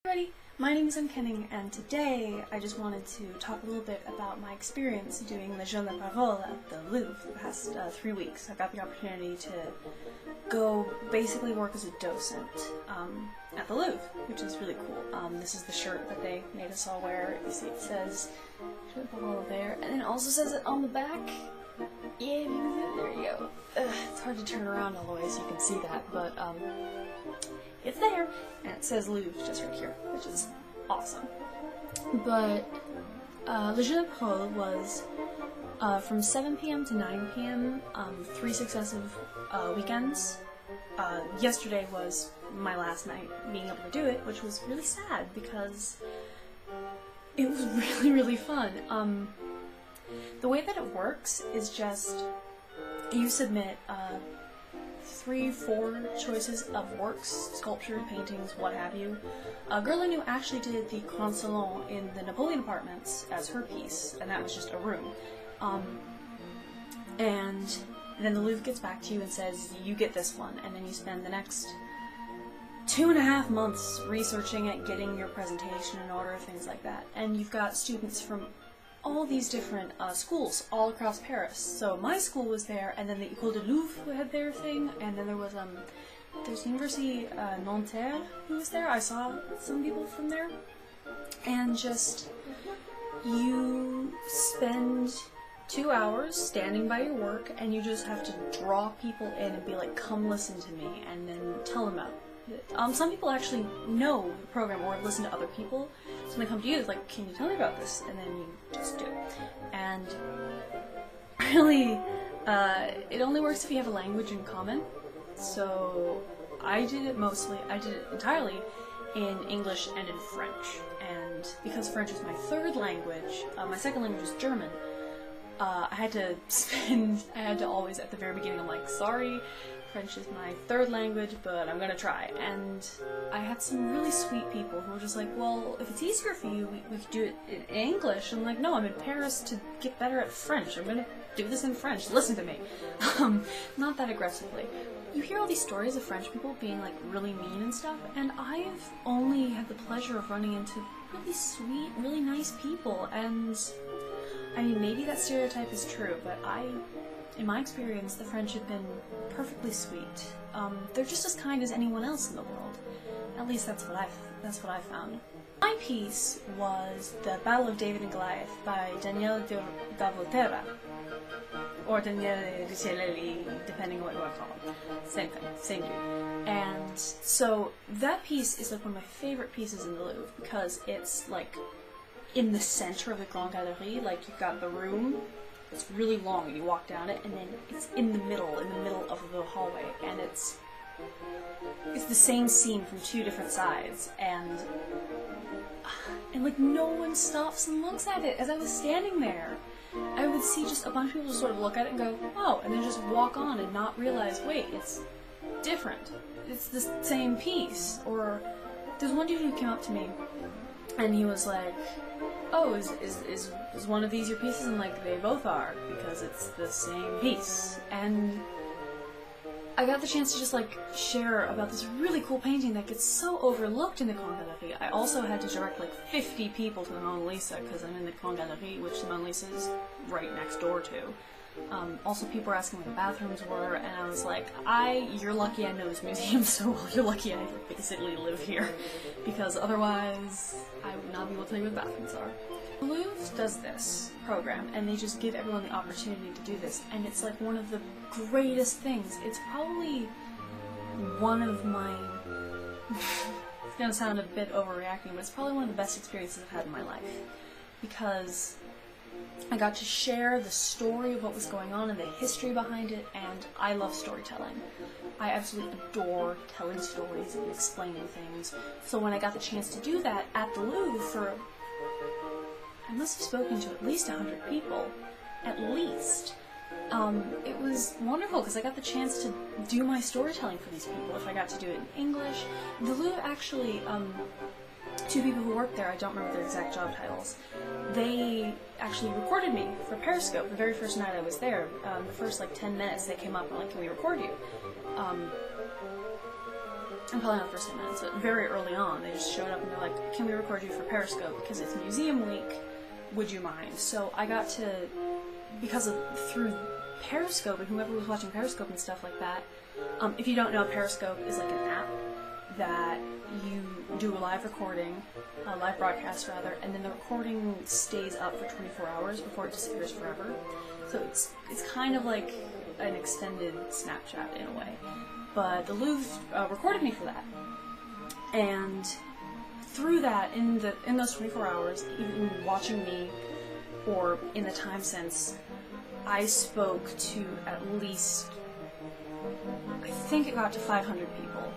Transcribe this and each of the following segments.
Everybody, my name is Kenning, and today I just wanted to talk a little bit about my experience doing Le Jeu de Parole at the Louvre for the past 3 weeks. I got the opportunity to go basically work as a docent at the Louvre, which is really cool. This is the shirt that they made us all wear. You see it says Jeu de Parole there, and it also says it on the back. Yeah, there you go. It's hard to turn around all the way so you can see that, but it's there, and it says Louvre just right here, which is awesome. But Le Jeu de Parole was from 7 p.m. to 9 p.m., 3 successive weekends. Yesterday was my last night being able to do it, which was really sad because it was really fun. The way that it works is just you submit 3-4 choices of works, sculpture, paintings, what have you. A girl I knew actually did the Grand Salon in the Napoleon Apartments as her piece, and that was just a room. And then the Louvre gets back to you and says, you get this one, and then you spend the next 2.5 months researching it, getting your presentation in order, things like that. And you've got students from all these different schools all across Paris. So my school was there, and then the École de Louvre had their thing, and then there was there's University Nanterre who was there. I saw some people from there, and just you spend 2 hours standing by your work, and you just have to draw people in and be like, come listen to me, and then tell them about it. Some people actually know the program or listen to other people, so when they come to you, it's like, can you tell me about this? And then you just do it. And really, it only works if you have a language in common. So I did it entirely in English and in French. And because French is my third language, my second language is German, I had to always, at the very beginning, I'm like, sorry, French is my third language, but I'm gonna try. And I had some really sweet people who were just like, well, if it's easier for you, we could do it in English. I'm like, no, I'm in Paris to get better at French. I'm gonna do this in French. Listen to me. Not that aggressively. You hear all these stories of French people being like really mean and stuff, and I've only had the pleasure of running into really sweet, really nice people, and I mean, maybe that stereotype is true, but in my experience, the French have been perfectly sweet. They're just as kind as anyone else in the world. At least that's what I found. My piece was The Battle of David and Goliath by Daniele da Volterra, or Daniele Ricciarelli, depending on what you want to call it. Same thing, same dude. And so that piece is like one of my favorite pieces in the Louvre because it's like in the center of the Grande Galerie. Like, you've got the room, it's really long, and you walk down it, and then it's in the middle of the hallway, and it's the same scene from 2 different sides, and like no one stops and looks at it. As I was standing there, I would see just a bunch of people just sort of look at it and go, oh, and then just walk on and not realize, wait, it's different. It's the same piece. Or there's one dude who came up to me, and he was like, oh, is one of these your pieces? And like, they both are, because it's the same piece. And I got the chance to just like share about this really cool painting that gets so overlooked in the Grande Galerie. I also had to direct like 50 people to the Mona Lisa, because I'm in the Grande Galerie, which the Mona Lisa is right next door to. Also, people were asking where the bathrooms were, and I was like, you're lucky I know this museum so well, you're lucky I basically live here, because otherwise I would not be able to tell you where the bathrooms are. Louvre does this program, and they just give everyone the opportunity to do this, and it's like one of the greatest things. It's probably one of my, it's gonna sound a bit overreacting, but it's probably one of the best experiences I've had in my life, because I got to share the story of what was going on and the history behind it, and I love storytelling. I absolutely adore telling stories and explaining things. So when I got the chance to do that at the Louvre I must have spoken to at least 100 people, at least. It was wonderful because I got the chance to do my storytelling for these people. If I got to do it in English, the Louvre actually, 2 people who worked there, I don't remember their exact job titles, they actually recorded me for Periscope the very first night I was there. The first like 10 minutes they came up and were like, can we record you? and probably not the first 10 minutes, but very early on, they just showed up and they're like, can we record you for Periscope? Because it's Museum Week, would you mind? So I got to, through Periscope and whoever was watching Periscope and stuff like that, if you don't know, Periscope is like an app that you do a live recording, a live broadcast rather, and then the recording stays up for 24 hours before it disappears forever. So it's kind of like an extended Snapchat in a way. But the Louvre recorded me for that, and through that, in those 24 hours, even watching me, or in the time since, I spoke to at least, I think it got to 500 people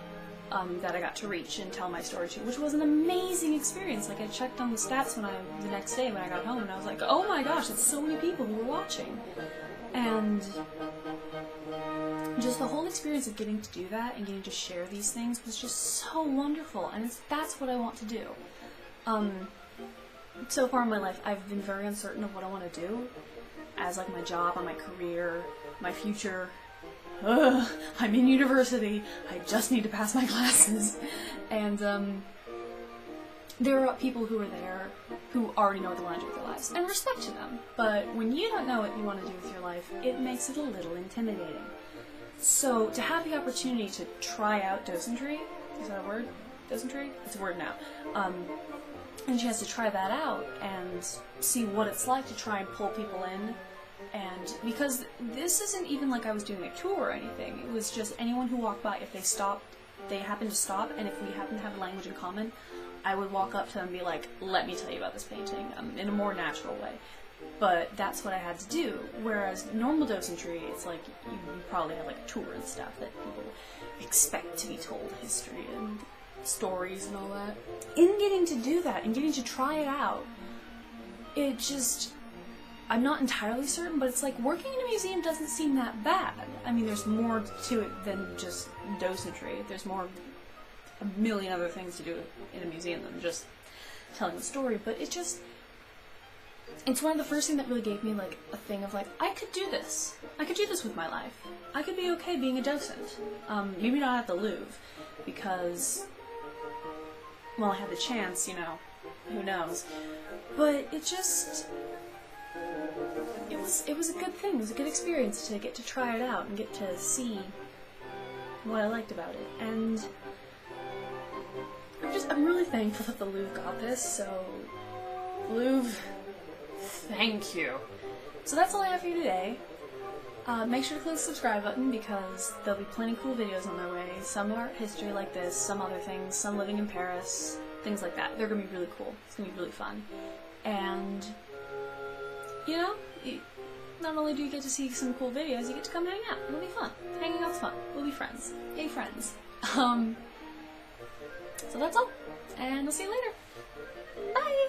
that I got to reach and tell my story to, which was an amazing experience. Like, I checked on the stats the next day when I got home, and I was like, oh my gosh, that's so many people who were watching. And just the whole experience of getting to do that and getting to share these things was just so wonderful, and that's what I want to do. So far in my life, I've been very uncertain of what I want to do as like my job, or my career, my future. I'm in university, I just need to pass my classes, and there are people who are there who already know what they want to do with their lives, and respect to them, but when you don't know what you want to do with your life, it makes it a little intimidating. So to have the opportunity to try out docentry, is that a word? Docentry? It's a word now. And a chance to try that out and see what it's like to try and pull people in. And because this isn't even like I was doing a tour or anything, it was just anyone who walked by, if they happened to stop, and if we happened to have language in common, I would walk up to them and be like, let me tell you about this painting, in a more natural way. But that's what I had to do. Whereas normal docentry, it's like you probably have like a tour and stuff that people expect to be told history and stories and all that. In getting to do that and getting to try it out, it just, I'm not entirely certain, but it's like working in a museum doesn't seem that bad. I mean, there's more to it than just docentry. There's a million other things to do in a museum than just telling the story, but it's one of the first things that really gave me like a thing of like, I could do this. I could do this with my life. I could be okay being a docent. Maybe not at the Louvre, because, well, I had the chance, you know, who knows. But it was a good thing. It was a good experience to get to try it out and get to see what I liked about it. And I'm really thankful that the Louvre got this, so Louvre, thank you. So that's all I have for you today. Make sure to click the subscribe button because there'll be plenty of cool videos on their way. Some art history like this, some other things, some living in Paris, things like that. They're going to be really cool. It's going to be really fun. And, you know, not only do you get to see some cool videos, you get to come hang out. It'll be fun. Hanging out's fun. We'll be friends. Hey, friends. So that's all. And I'll see you later. Bye!